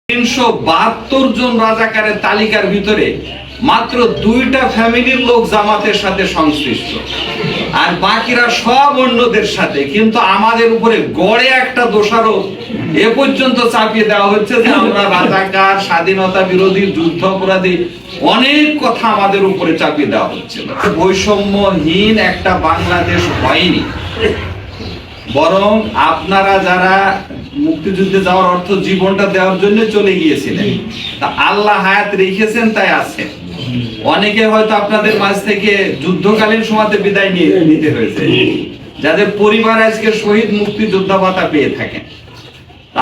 372 জন রাজাকারের তালিকার ভিতরে মাত্র 2টা ফ্যামিলির লোক জামাতের সাথে সংশ্লিষ্ট, আর বাকিরা সব অন্যদের সাথে। কিন্তু আমাদের উপরে গড়ে একটা দোষারোপ এ পর্যন্ত চাপিয়ে দেওয়া হচ্ছে যে আমরা রাজাকার, স্বাধীনতা বিরোধী, যুদ্ধ অপরাধী, অনেক কথা আমাদের উপরে চাপিয়ে দেওয়া হচ্ছিল। বৈষম্যহীন একটা বাংলাদেশ হয়নি, বরং আপনারা যারা মুক্তিযুদ্ধে যাওয়ার অর্থ জীবনটা দেওয়ার জন্য চলে গিয়েছিলেন, তা আল্লাহ হায়াত রেখেছেন তাই আছে। অনেকে হয়তো আপনাদের মাঝ থেকে যুদ্ধকালীন সময়তে বিদায় নিতে হয়েছে, যাদের পরিবার আজকে শহীদ মুক্তিযোদ্ধা ভাতা পেয়ে থাকেন।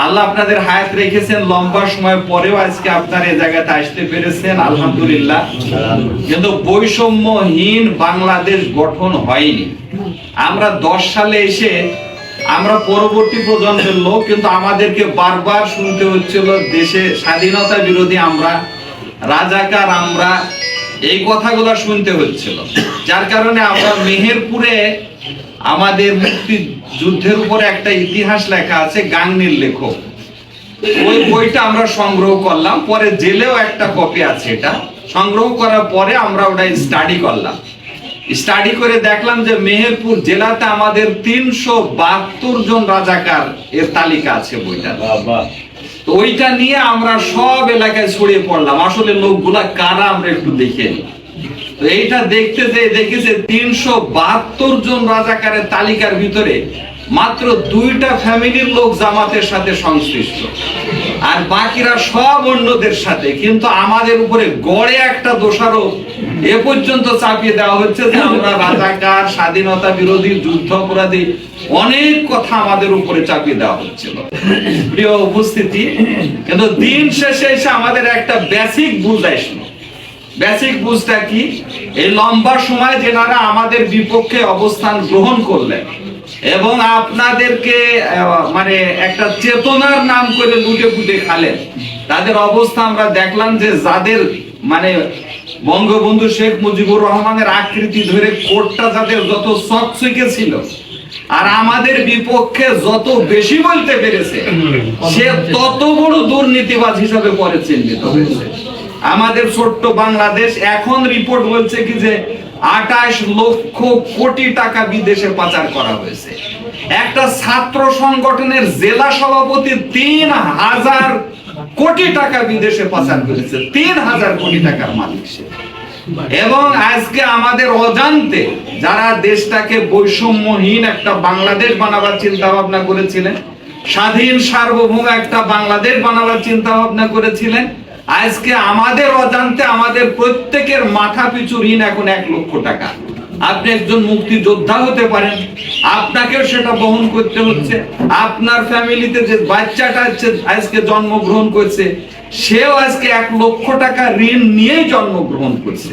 আল্লাহ আপনাদের হায়াত রেখেছেন, লম্বা সময় পরেও আজকে আপনারা এই জায়গাতে আসতে পেরেছেন, আলহামদুলিল্লাহ। কিন্তু বৈষম্যহীন বাংলাদেশ গঠন হয়নি। আমরা 10 সালে এসে আমরা পরবর্তী প্রজন্মের লোক, কিন্তু আমাদেরকে বারবার শুনতে হচ্ছিল দেশে স্বাধীনতা বিরোধী আমরা, রাজাকার আমরা, এই কথাগুলো শুনতে হচ্ছিল। যার কারণে আমরা মেহেরপুরে আমাদের মুক্তিযুদ্ধের উপরে একটা ইতিহাস লেখা আছে, গাংনীর লেখক, ওই বইটা আমরা সংগ্রহ করলাম। পরে জেলেও একটা কপি আছে, এটা সংগ্রহ করার পরে আমরা ওটা স্টাডি করলাম। স্টাডি করে দেখলাম যে মেহেরপুর জেলাতে আমাদের 372 জন রাজাকার এর তালিকা আছে বইটা। তো ওইটা নিয়ে আমরা সব এলাকায় ছড়িয়ে পড়লাম, আসলে লোকগুলা কারা আমরা একটু দেখে নিই। তো এইটা দেখতে যে দেখেছে 372 জন রাজাকারের তালিকার ভিতরে মাত্র 2টা ফ্যামিলির লোক জামাতের সাথে সংশ্লিষ্ট, আর বাকিরা সব অন্যদের সাথে। কিন্তু আমাদের উপরে গড়ে একটা দোষারোপ এ পর্যন্ত চাপিয়ে দেওয়া হচ্ছে যে আমরা রাজাকার, স্বাধীনতা বিরোধী, যুদ্ধ অপরাধী, অনেক কথা আমাদের উপরে চাপিয়ে দেওয়া হচ্ছিল। প্রিয় উপস্থিতি, কিন্তু দিন শেষে এসে আমাদের একটা বেসিক বুঝ আসলো। বেসিক বুঝটা কি? এই লম্বা সময় যেনারা আমাদের বিপক্ষে অবস্থান গ্রহণ করলেন এবং আপনাদেরকে মানে একটা চেতনার নাম করে লুটে ফুটে খালেন, তাদের অবস্থা আমরা দেখলাম যে যাদের মানে বঙ্গবন্ধু শেখ মুজিবুর রহমানের আকৃতি ধরে কোটটা যাদের যত চকচকে ছিল, আর আমাদের বিপক্ষে যত বেশি বলতে পেরেছে, সে তত বড় দুর্নীতিবাজ হিসাবে পরে চিহ্নিত হয়েছে। আমাদের ছোট্ট বাংলাদেশ এখন রিপোর্ট বলছে কি যে 28 লক্ষ কোটি টাকা বিদেশে পাচার করা হয়েছে। একটা ছাত্র সংগঠনের জেলা সভাপতি 3000 কোটি টাকা বিদেশে পাচার করেছে, 3000 কোটি টাকার মালিক সে। এবং আজকে আমাদের অজান্তে যারা দেশটাকে বৈষম্যহীন একটা বাংলাদেশ বানাবার চিন্তা ভাবনা করেছিলেন, স্বাধীন সার্বভৌম একটা বাংলাদেশ বানাবার চিন্তা ভাবনা করেছিলেন, আজকে আমাদের অজান্তে আমাদের প্রত্যেকের মাথা পিছু ঋণ এখন 1 লক্ষ টাকা। আপনি একজন মুক্তিযোদ্ধা হতে পারেন, আপনাকেও সেটা বহন করতে হচ্ছে। আপনার ফ্যামিলিতে যে বাচ্চাটা আজকে জন্মগ্রহণ করছে, সেও আজকে 1 লক্ষ টাকা ঋণ নিয়ে জন্মগ্রহণ করছে।